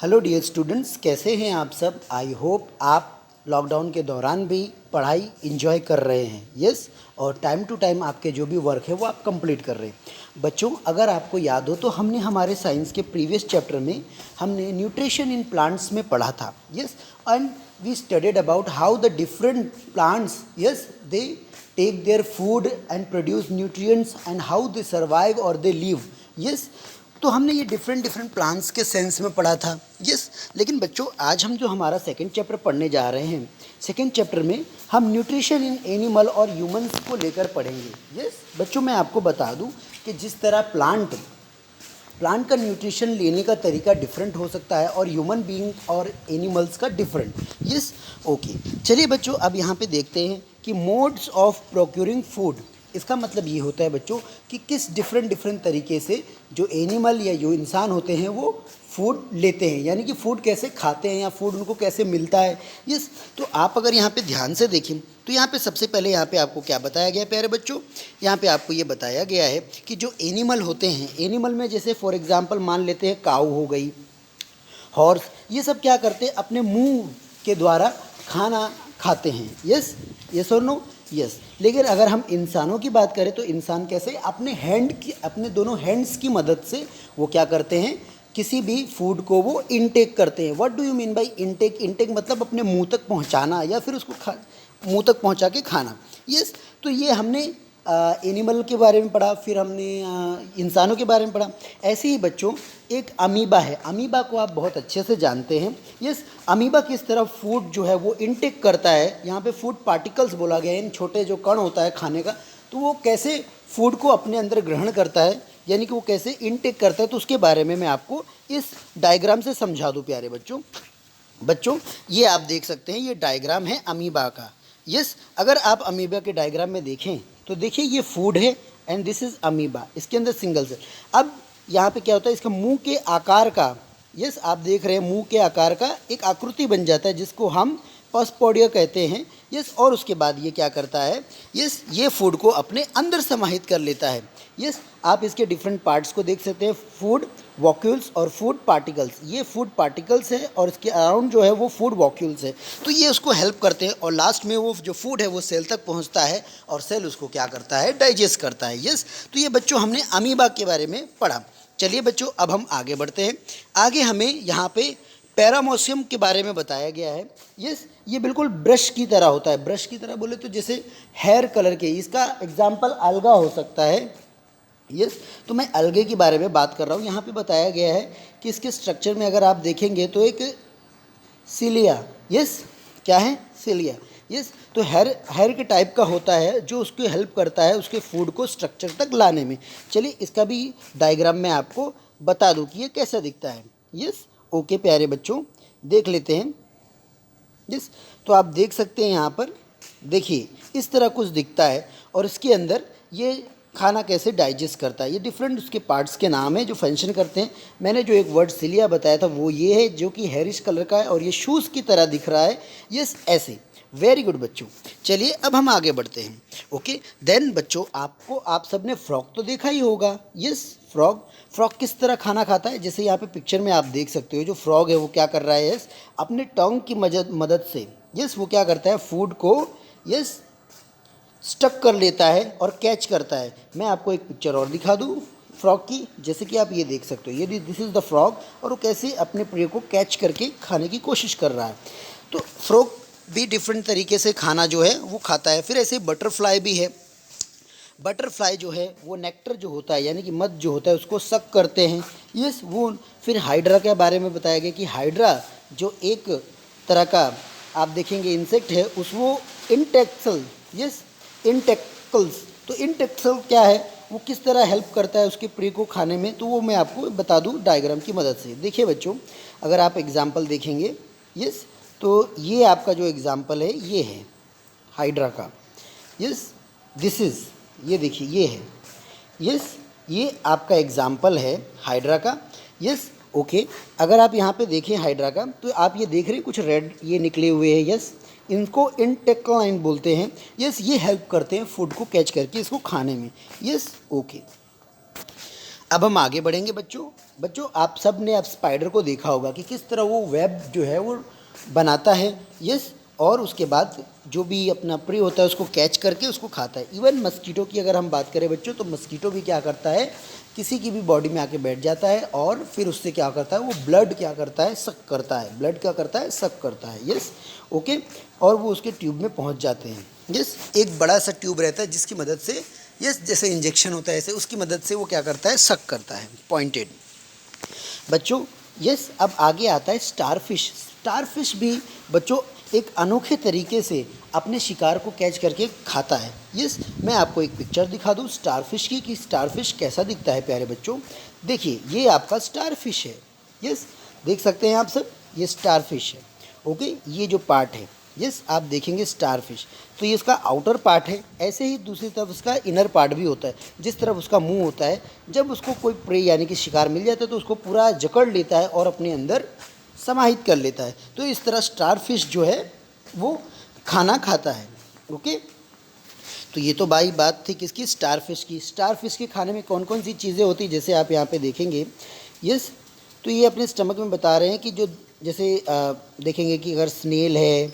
Hello dear students, कैसे हैं आप सब। आई होप आप लॉकडाउन के दौरान भी पढ़ाई एंजॉय कर रहे हैं। यस, और टाइम टू टाइम आपके जो भी वर्क है वो आप कंप्लीट कर रहे हैं। बच्चों, अगर आपको याद हो तो हमने हमारे साइंस के प्रीवियस चैप्टर में हमने न्यूट्रिशन इन प्लांट्स में पढ़ा था। Yes, and we studied about how the different plants they take their food and produce nutrients and how they survive और दे लिव। यस, तो हमने ये डिफरेंट प्लांट्स के सेंस में पढ़ा था। यस, लेकिन बच्चों आज हम जो हमारा सेकंड चैप्टर पढ़ने जा रहे हैं, सेकंड चैप्टर में हम न्यूट्रिशन इन एनिमल और ह्यूमंस को लेकर पढ़ेंगे। यस बच्चों, मैं आपको बता दूं कि जिस तरह प्लांट का न्यूट्रिशन लेने का तरीका डिफरेंट हो सकता है और ह्यूमन बीइंग और एनिमल्स का डिफरेंट। यस, ओके, चलिए बच्चों अब यहाँ पे देखते हैं कि मोड्स ऑफ प्रोक्यूरिंग फूड। इसका मतलब ये होता है बच्चों कि किस डिफरेंट तरीके से जो एनिमल या जो इंसान होते हैं वो फूड लेते हैं, यानी कि फूड कैसे खाते हैं या फूड उनको कैसे मिलता है। यस, तो आप अगर यहाँ पे ध्यान से देखें तो यहाँ पे सबसे पहले यहाँ पे आपको क्या बताया गया है प्यारे बच्चों। यहाँ पे आपको ये बताया गया है कि जो एनिमल होते हैं, एनिमल में जैसे फॉर एग्जांपल मान लेते हैं काऊ हो गई, हॉर्स, ये सब क्या करते हैं अपने मुंह के द्वारा खाना खाते हैं। यस, यस और नो, यस। लेकिन अगर हम इंसानों की बात करें तो इंसान कैसे अपने दोनों हैंड्स की मदद से वो क्या करते हैं, किसी भी फूड को वो इनटेक करते हैं। What do you mean bye intake? Intake मतलब अपने मुंह तक पहुंचाना या फिर उसको मुंह तक पहुंचा के खाना। यस, तो ये हमने एनिमल के बारे में पढ़ा, फिर हमने इंसानों के बारे में पढ़ा। ऐसे ही बच्चों एक अमीबा है, अमीबा को आप बहुत अच्छे से जानते हैं। यस, अमीबा किस तरह फूड जो है वो इनटेक करता है। यहाँ पे फूड पार्टिकल्स बोला गया है, इन छोटे जो कण होता है खाने का, तो वो कैसे फूड को अपने अंदर ग्रहण करता है, यानी कि वो कैसे इनटेक करता है, तो उसके बारे में मैं आपको इस डायग्राम से समझा दूँ प्यारे बच्चों। बच्चों ये आप देख सकते हैं, ये डायग्राम है अमीबा का। यस, अगर आप अमीबा के डायग्राम में देखें तो देखिए ये फूड है एंड दिस इज अमीबा, इसके अंदर सिंगल सेल। अब यहाँ पे क्या होता है, इसका मुंह के आकार का, यस आप देख रहे हैं मुंह के आकार का एक आकृति बन जाता है जिसको हम पॉस्पोडिया कहते हैं। यस, और उसके बाद ये क्या करता है, यस ये फूड को अपने अंदर समाहित कर लेता है। यस, आप इसके डिफरेंट पार्ट्स को देख सकते हैं, फूड वॉक्यूल्स और फूड पार्टिकल्स। ये फूड पार्टिकल्स है और इसके अराउंड जो है वो फूड वॉक्यूल्स है, तो ये उसको हेल्प करते हैं और लास्ट में वो जो फूड है वो सेल तक पहुंचता है और सेल उसको क्या करता है, डाइजेस्ट करता है। यस, तो ये बच्चों हमने अमीबा के बारे में पढ़ा। चलिए बच्चों अब हम आगे बढ़ते हैं। आगे हमें यहाँ पे पैरामोसियम के बारे में बताया गया है। यस, ये बिल्कुल ब्रश की तरह होता है। ब्रश की तरह बोले तो जैसे हेयर कलर के, इसका एग्जाम्पल अलगा हो सकता है। यस, तो मैं अलगे के बारे में बात कर रहा हूँ। यहाँ पे बताया गया है कि इसके स्ट्रक्चर में अगर आप देखेंगे तो एक सिलिया, यस क्या है, सिलिया। यस, तो हेयर के टाइप का होता है जो उसको हेल्प करता है उसके फूड को स्ट्रक्चर तक लाने में। चलिए इसका भी डायग्राम मैं आपको बता दूँ कि ये कैसा दिखता है। यस, ओके प्यारे बच्चों देख लेते हैं। यस, तो आप देख सकते हैं यहाँ पर देखिए इस तरह कुछ दिखता है और इसके अंदर ये खाना कैसे डाइजेस्ट करता है। ये डिफरेंट उसके पार्ट्स के नाम है जो फंक्शन करते हैं। मैंने जो एक वर्ड सिलिया बताया था वो ये है जो कि हेरिश कलर का है और ये शूज़ की तरह दिख रहा है। यस, ऐसे। वेरी गुड बच्चों, चलिए अब हम आगे बढ़ते हैं। ओके देन बच्चों आप सब ने फ्रॉग तो देखा ही होगा। यस, फ्रॉग किस तरह खाना खाता है, जैसे यहाँ पे पिक्चर में आप देख सकते हो जो फ्रॉग है वो क्या कर रहा है, यस अपने टंग की मदद से यस वो क्या करता है, फूड को यस स्टक कर लेता है और कैच करता है। मैं आपको एक पिक्चर और दिखा दूँ फ्रॉग की, जैसे कि आप ये देख सकते हो, ये दिस इज़ द फ्रॉग और वो कैसे अपने प्रे को कैच करके खाने की कोशिश कर रहा है। तो फ्रॉग भी डिफरेंट तरीके से खाना जो है वो खाता है। फिर ऐसे बटरफ्लाई भी है। बटरफ्लाई जो है वो नेक्टर जो होता है यानी कि मध जो होता है उसको सक करते हैं। यस, वो फिर हाइड्रा के बारे में बताया गया कि हाइड्रा जो एक तरह का आप देखेंगे इंसेक्ट है, उस वो इंटेक्सल, यस इंटेक्कल्स, तो इंटेक्सल क्या है, वो किस तरह हेल्प करता है उसके प्रे को खाने में, तो वो मैं आपको बता दूं डायग्राम की मदद से। देखिए बच्चों अगर आप एग्जाम्पल देखेंगे, यस तो ये आपका जो एग्जाम्पल है ये है हाइड्रा का। यस, दिस इज़, ये देखिए ये है। यस, ये आपका एग्जाम्पल है हाइड्रा का। यस, ओके, अगर आप यहाँ पे देखें हाइड्रा का तो आप ये देख रहे हैं कुछ रेड ये निकले हुए हैं। यस, इनको इंटेक्लाइन बोलते हैं। यस, ये हेल्प करते हैं फूड को कैच करके इसको खाने में। यस, ओके, अब हम आगे बढ़ेंगे बच्चों। बच्चों आप सब ने अब स्पाइडर को देखा होगा कि किस तरह वो वेब जो है वो बनाता है। यस, और उसके बाद जो भी अपना प्रे होता है उसको कैच करके उसको खाता है। इवन मस्कीटो की अगर हम बात करें बच्चों, तो मस्कीटो भी क्या करता है, किसी की भी बॉडी में आके बैठ जाता है और फिर उससे क्या करता है, वो ब्लड क्या करता है, सक करता है। ब्लड क्या करता है, सक करता है। यस, ओके, और वो उसके ट्यूब में पहुंच जाते हैं। यस, एक बड़ा सा ट्यूब रहता है जिसकी मदद से, यस, जैसे इंजेक्शन होता है ऐसे उसकी मदद से वो क्या करता है, सक करता है। पॉइंटेड बच्चों। यस, अब आगे आता है स्टारफिश। स्टारफिश भी बच्चों एक अनोखे तरीके से अपने शिकार को कैच करके खाता है। यस, मैं आपको एक पिक्चर दिखा दूँ स्टारफिश की, कि स्टारफिश कैसा दिखता है प्यारे बच्चों। देखिए ये आपका स्टारफिश है। यस, देख सकते हैं आप सब, ये स्टारफिश है। ओके, ये जो पार्ट है, यस, आप देखेंगे स्टारफिश, तो ये इसका आउटर पार्ट है। ऐसे ही दूसरी तरफ उसका इनर पार्ट भी होता है। जिस तरफ उसका मुंह होता है, जब उसको कोई प्रे यानी कि शिकार मिल जाता है तो उसको पूरा जकड़ लेता है और अपने अंदर समाहित कर लेता है। तो इस तरह स्टारफिश जो है वो खाना खाता है। ओके, तो ये तो भाई बात थी किसकी, स्टारफिश की। स्टारफिश के खाने में कौन कौन सी चीज़ें होती, जैसे आप यहाँ पे देखेंगे। यस, तो ये अपने स्टमक में बता रहे हैं कि जो जैसे देखेंगे कि अगर स्नेल है,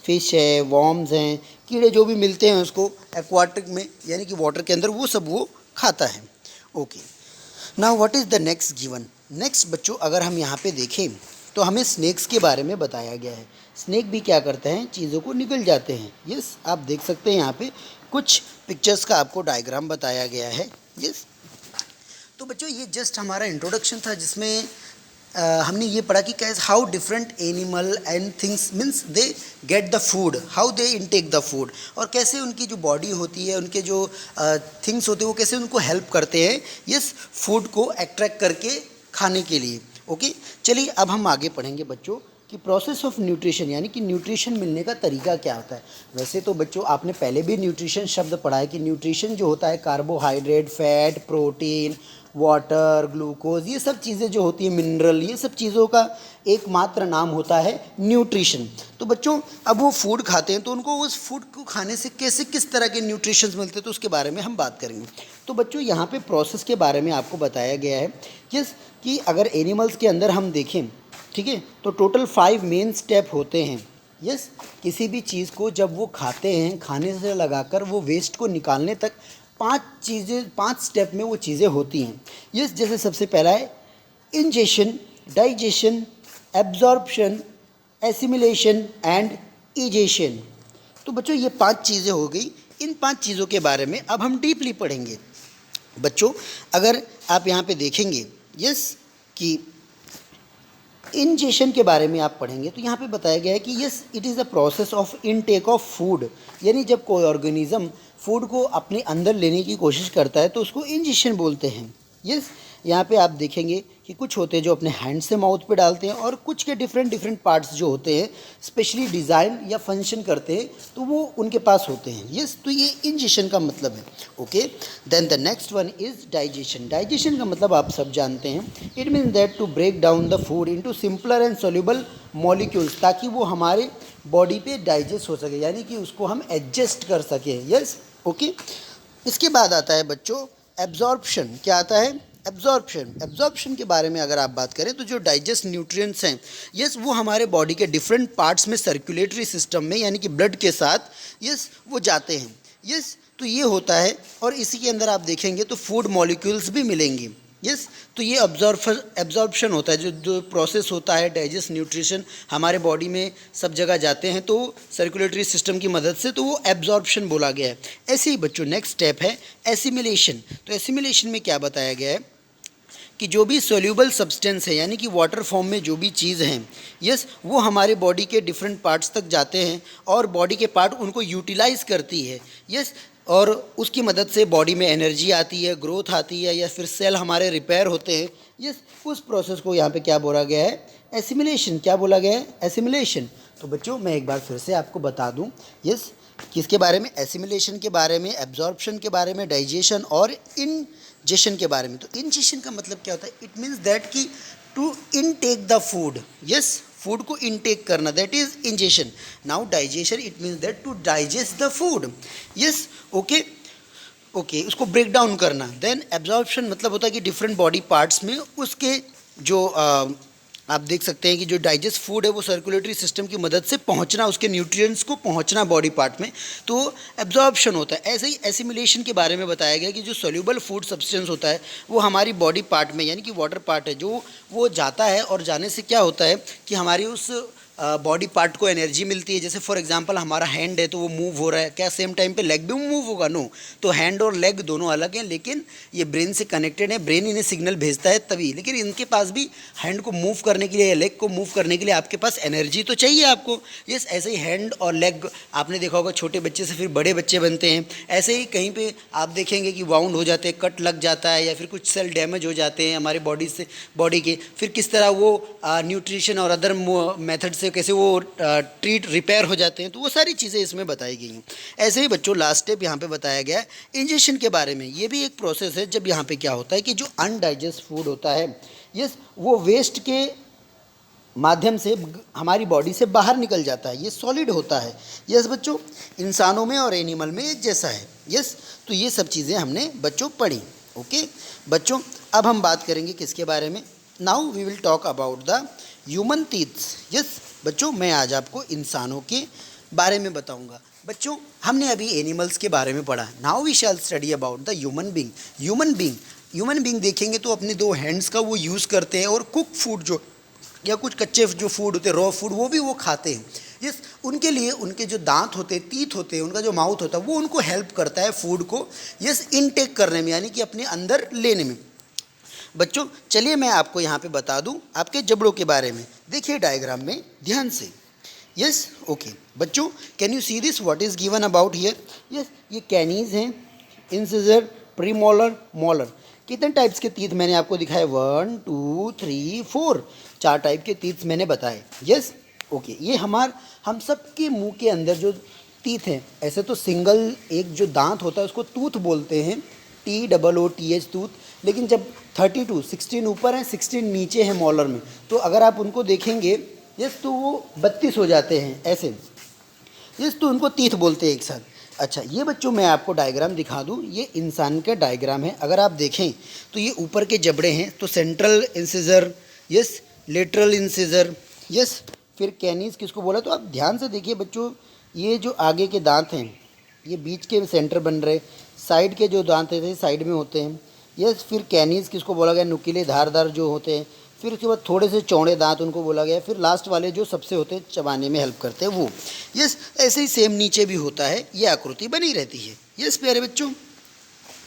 फिश है, वॉर्म्स हैं, कीड़े जो भी मिलते हैं उसको एक्वाटिक में यानी कि वाटर के अंदर, वो सब वो खाता है। Okay, now what is the next given. Next बच्चों अगर हम यहाँ पे देखें तो हमें स्नेक्स के बारे में बताया गया है। स्नेक भी क्या करते हैं, चीज़ों को निगल जाते हैं। यस, आप देख सकते हैं यहाँ पे कुछ पिक्चर्स का आपको डायग्राम बताया गया है। यस, तो बच्चों ये जस्ट हमारा इंट्रोडक्शन था जिसमें हमने ये पढ़ा कि कैसे how different animal and things means they get the food, how they intake the food, और कैसे उनकी जो बॉडी होती है, उनके जो थिंग्स होते हैं वो कैसे उनको हेल्प करते हैं यस फूड को अट्रैक्ट करके खाने के लिए। ओके, चलिए अब हम आगे पढ़ेंगे बच्चों कि प्रोसेस ऑफ न्यूट्रिशन यानी कि न्यूट्रिशन मिलने का तरीका क्या होता है। वैसे तो बच्चों आपने पहले भी न्यूट्रिशन शब्द पढ़ा है कि न्यूट्रिशन जो होता है carbohydrate, fat, protein, water, glucose, ये सब चीज़ें जो होती हैं, मिनरल, ये सब चीज़ों का एकमात्र नाम होता है न्यूट्रिशन। तो बच्चों अब वो फूड खाते हैं तो उनको उस फूड को खाने से कैसे किस तरह के न्यूट्रिशंस मिलते हैं तो उसके बारे में हम बात करेंगे। तो बच्चों यहाँ पे प्रोसेस के बारे में आपको बताया गया है यस कि अगर एनिमल्स के अंदर हम देखें, ठीक है, तो टोटल 5 मेन स्टेप होते हैं। यस, किसी भी चीज़ को जब वो खाते हैं, खाने से लगाकर वो वेस्ट को निकालने तक 5 स्टेप में वो चीज़ें होती हैं। यस, जैसे सबसे पहला है ingestion, digestion, absorption, assimilation and egestion. तो बच्चों ये 5 चीज़ें हो गई। इन 5 चीज़ों के बारे में अब हम डीपली पढ़ेंगे। बच्चों अगर आप यहाँ पे देखेंगे यस कि इंजेशन के बारे में आप पढ़ेंगे तो यहाँ पे बताया गया है कि yes it is the process of intake of food, यानी जब कोई ऑर्गेनिज्म फूड को अपने अंदर लेने की कोशिश करता है तो उसको इंजेशन बोलते हैं। यस, यहाँ पे आप देखेंगे कि कुछ होते हैं जो अपने हैंड से माउथ पे डालते हैं और कुछ के डिफरेंट पार्ट्स जो होते हैं स्पेशली डिज़ाइन या फंक्शन करते हैं तो वो उनके पास होते हैं। यस, तो ये इंजेशन का मतलब है। Okay, then the next one is digestion. Digestion का मतलब आप सब जानते हैं, it means that to break down the food into simpler and soluble molecules, ताकि वो हमारे बॉडी पे डाइजेस्ट हो सके, यानी कि उसको हम एडजस्ट कर सकें। यस, ओके, इसके बाद आता है बच्चों एब्जॉर्प्शन। क्या आता है, एब्जॉर्प्शन। एब्जॉर्प्शन के बारे में अगर आप बात करें तो जो डाइजेस्ट न्यूट्रिएंट्स हैं यस वो हमारे बॉडी के डिफरेंट पार्ट्स में सर्कुलेटरी सिस्टम में यानी कि ब्लड के साथ यस वो जाते हैं। यस, तो ये होता है और इसी के अंदर आप देखेंगे तो फूड मॉलिक्यूल्स भी मिलेंगी। यस, तो ये एब्जॉर्प्शन होता है, जो प्रोसेस होता है डाइजेस्ट न्यूट्रिशन हमारे बॉडी में सब जगह जाते हैं तो सर्कुलेटरी सिस्टम की मदद से, तो वो एब्जॉर्प्शन बोला गया है। ऐसे ही बच्चों नेक्स्ट स्टेप है एसिमिलेशन। तो एसिमिलेशन में क्या बताया गया है कि जो भी सोल्यूबल सब्सटेंस है यानी कि वाटर फॉर्म में जो भी चीज़ हैं यस वो हमारे बॉडी के डिफरेंट पार्ट्स तक जाते हैं और बॉडी के पार्ट उनको यूटिलाइज करती है। यस, और उसकी मदद से बॉडी में एनर्जी आती है, ग्रोथ आती है या फिर सेल हमारे रिपेयर होते हैं। यस, उस प्रोसेस को यहाँ पे क्या बोला गया है, एसिमिलेशन। क्या बोला गया है, एसिमिलेशन। तो बच्चों मैं एक बार फिर से आपको बता दूँ यस किसके बारे में, एसिमिलेशन के बारे में, एब्जॉर्प्शन के बारे में, डाइजेशन और इंजेशन के बारे में। तो इंजेशन का मतलब क्या होता है, इट मीन्स दैट कि to intake the food. Yes, food को इनटेक करना, that is ingestion. Now digestion, it means that to digest the food. Yes, okay okay, उसको ब्रेक डाउन करना। देन एब्जॉर्प्शन मतलब होता है कि डिफरेंट बॉडी पार्ट्स में उसके जो आप देख सकते हैं कि जो डाइजेस्ट फूड है वो सर्कुलेटरी सिस्टम की मदद से पहुंचना, उसके न्यूट्रिएंट्स को पहुंचना बॉडी पार्ट में, तो एब्जॉर्प्शन होता है। ऐसे ही एसिमिलेशन के बारे में बताया गया कि जो सोल्यूबल फूड सब्सटेंस होता है वो हमारी बॉडी पार्ट में, यानी कि वाटर पार्ट है जो, वो जाता है, और जाने से क्या होता है कि हमारी उस बॉडी पार्ट को एनर्जी मिलती है। जैसे फॉर एग्जांपल हमारा हैंड है तो वो मूव हो रहा है, क्या सेम टाइम पे लेग भी मूव होगा? नो। तो हैंड और लेग दोनों अलग हैं, लेकिन ये ब्रेन से कनेक्टेड है, ब्रेन इन्हें सिग्नल भेजता है तभी। लेकिन इनके पास भी हैंड को मूव करने के लिए या लेग को मूव करने के लिए आपके पास एनर्जी तो चाहिए आपको। यस, ऐसे ही हैंड और लेग आपने देखा होगा, छोटे बच्चे से फिर बड़े बच्चे बनते हैं। ऐसे ही कहीं पर आप देखेंगे कि वाउंड हो जाते हैं, कट लग जाता है, या फिर कुछ सेल डैमेज हो जाते हैं हमारे बॉडी के, फिर किस तरह वो न्यूट्रिशन और अदर मेथड से कैसे वो ट्रीट रिपेयर हो जाते हैं। तो वो सारी चीज़ें इसमें बताई गई हैं। ऐसे ही बच्चों लास्ट स्टेप यहाँ पे बताया गया है इंजेक्शन के बारे में। ये भी एक प्रोसेस है जब यहाँ पे क्या होता है कि जो अनडाइजेस्ट फूड होता है, यस, वो वेस्ट के माध्यम से हमारी बॉडी से बाहर निकल जाता है, ये सॉलिड होता है। यस बच्चों, इंसानों में और एनिमल में एक जैसा है। यस, तो ये सब चीज़ें हमने बच्चों पढ़ी। ओके बच्चों, अब हम बात करेंगे किसके बारे में? Now we will talk about the human teeths. Yes बच्चों, मैं आज आपको इंसानों के बारे में बताऊंगा। बच्चों, हमने अभी एनिमल्स के बारे में पढ़ा, now we shall study about the human being. Human being देखेंगे तो अपने दो हैंड्स का वो यूज़ करते हैं, और कुक फूड जो, या कुछ कच्चे जो फूड होते हैं, रॉ फूड, वो भी वो खाते हैं। यस, उनके लिए उनके जो दांत होते हैं, टीथ होते हैं, उनका जो माउथ होता है, वो उनको हेल्प करता है फूड को, यस, इनटेक करने में, यानी कि अपने अंदर लेने में। बच्चों चलिए मैं आपको यहाँ पे बता दूँ आपके जबड़ों के बारे में। देखिए डायग्राम में ध्यान से। यस ओके बच्चों, can you see this, what is given about here? Yes, ये कैनीज हैं, इंसिजर, प्रीमोलर, मोलर। कितने टाइप्स के टीथ मैंने आपको दिखाए? 1 2 3 4, 4 टाइप के टीथ मैंने बताए। यस ओके, ये हम सब के मुंह के अंदर जो टीथ हैं, ऐसे तो सिंगल एक जो दांत होता है उसको टूथ बोलते हैं, TOOTH टूथ। लेकिन जब 32 16 ऊपर है, 16 नीचे है मॉलर में, तो अगर आप उनको देखेंगे, यस, तो वो 32 हो जाते हैं ऐसे। यस, तो उनको टीथ बोलते हैं एक साथ। अच्छा, ये बच्चों मैं आपको डायग्राम दिखा दूं, ये इंसान का डायग्राम है। अगर आप देखें तो ये ऊपर के जबड़े हैं, तो central incisor, yes, lateral incisor, yes, फिर कैनीज किसको बोला? तो आप ध्यान से देखिए बच्चों, ये जो आगे के दांत हैं ये बीच के सेंटर बन रहे, साइड के जो दांत हैं साइड में होते हैं। यस, फिर कैनीज किसको बोला गया? नुकीले धारदार जो होते हैं। फिर उसके बाद थोड़े से चौड़े दांत उनको बोला गया। फिर लास्ट वाले जो सबसे होते हैं, चबाने में हेल्प करते हैं, वो। यस, ऐसे ही सेम नीचे भी होता है, ये आकृति बनी रहती है। यस प्यारे बच्चों,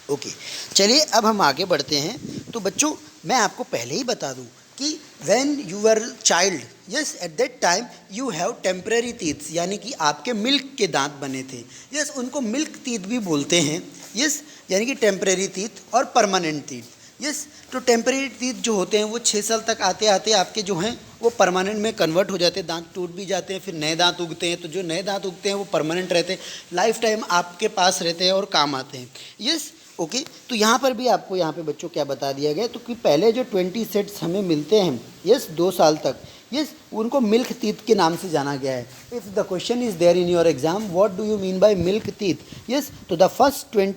ओके चलिए अब हम आगे बढ़ते हैं। तो बच्चों मैं आपको पहले ही बता दूं कि when you are child, yes, at that time you have temporary teeths, यानी कि आपके मिल्क के दांत बने थे। यस, उनको मिल्क टीथ भी बोलते हैं। यस, यानी कि टेम्परेरी टीथ और परमानेंट टीथ। यस, तो टेम्परेरी टीथ जो होते हैं वो 6 साल तक आते आते आपके जो हैं वो परमानेंट में कन्वर्ट हो जाते हैं, दांत टूट भी जाते हैं, फिर नए दांत उगते हैं। तो जो नए दांत उगते हैं वो परमानेंट रहते हैं, लाइफ टाइम आपके पास रहते हैं और काम आते हैं। यस ओके, तो यहाँ पर भी आपको यहाँ पे बच्चों क्या बता दिया गया, तो कि पहले जो 20 सेट्स हमें मिलते हैं, यस, 2 साल तक, यस, उनको मिल्क टीथ के नाम से जाना गया है। If the question is there in your exam, what do you mean by milk teeth? Yes, तो द फर्स्ट 20